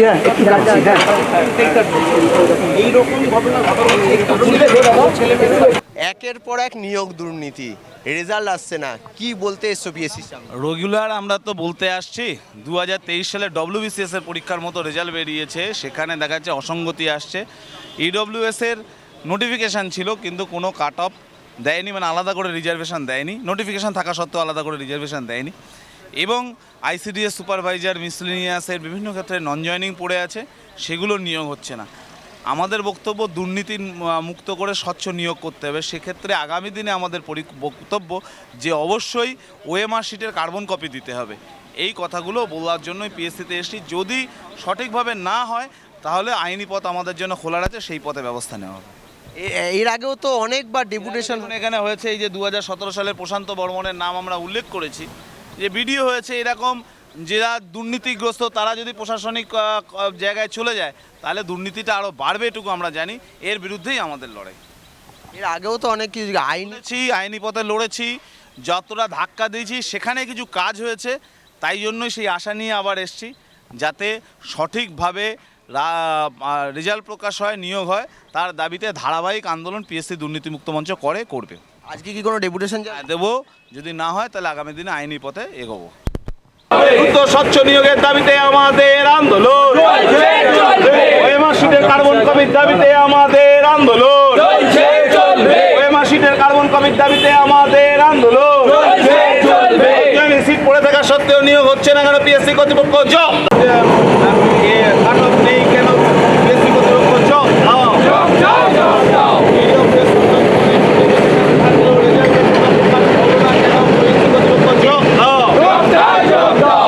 জানাচ্ছি। হ্যাঁ, একটু জানাচ্ছি। হ্যাঁ, এইরকম ঘটনা একের পর এক নিয়োগ দুর্নীতি, রেজাল্ট আসছে না, কি বলতে এসছো পিএসসির সামনে? রেগুলার আমরা তো বলতে আসছি 2023 সালে ডব্লিউবিসিএস এর পরীক্ষার মতো রেজাল্ট বেরিয়েছে, সেখানে দেখা যাচ্ছে অসঙ্গতি আসছে। ইডব্লিউএস এর নোটিফিকেশান ছিল কিন্তু কোনো কাট অফ দেয়নি, মানে আলাদা করে রিজার্ভেশন দেয়নি, নোটিফিকেশান থাকা সত্ত্বেও আলাদা করে রিজার্ভেশন দেয়নি। এবং আইসিডিএস সুপারভাইজার মিসলেনিয়াসের বিভিন্ন ক্ষেত্রে নন জয়নিং পড়ে আছে, সেগুলো নিয়োগ হচ্ছে না। আমাদের বক্তব্য দুর্নীতি মুক্ত করে স্বচ্ছ নিয়োগ করতে হবে। সেক্ষেত্রে আগামী দিনে আমাদের বক্তব্য যে অবশ্যই ওএমআর শিটের কার্বন কপি দিতে হবে। এই কথাগুলো বলার জন্যই পিএসসিতে এসেছি। যদি সঠিকভাবে না হয় তাহলে আইনি পথ আমাদের জন্য খোলা আছে, সেই পথে ব্যবস্থা নেওয়া হবে। এর আগেও তো অনেকবার ডেপুটেশন এখানে হয়েছে, এই যে 2017 সালে প্রশান্ত বর্মনের নাম আমরা উল্লেখ করেছি, যে ভিডিও হয়েছে এরকম, যারা দুর্নীতিগ্রস্ত তারা যদি প্রশাসনিক জায়গায় চলে যায় তাহলে দুর্নীতিটা আরও বাড়বে, এটুকু আমরা জানি। এর বিরুদ্ধেই আমাদের লড়াই। এর আগেও তো অনেক কিছু আইনি পথে লড়েছি, যতটা ধাক্কা দিয়েছি সেখানে কিছু কাজ হয়েছে, তাই জন্যই সেই আশা নিয়ে আবার এসছি, যাতে সঠিকভাবে রেজাল্ট প্রকাশ হয়, নিয়োগ হয়। তার দাবিতে ধারাবাহিক আন্দোলন পিএসসি দুর্নীতিমুক্ত মঞ্চ করবে। আজকে কি কোনো ডেপুটেশন দেবো, যদি না হয় তাহলে আগামী দিনে আইনি পথে এগোবো। দ্রুত স্বচ্ছ নিয়োগের দাবিতে আমাদের আন্দোলন, ওএমআর শিটের কার্বন কপির দাবিতে আমাদের আন্দোলন, ওএমআর শিটের কার্বন কপির দাবিতে আমাদের আন্দোলন। সিট পড়ে থাকা সত্ত্বেও নিয়োগ হচ্ছে না কেন পিএসসি কর্তৃপক্ষ?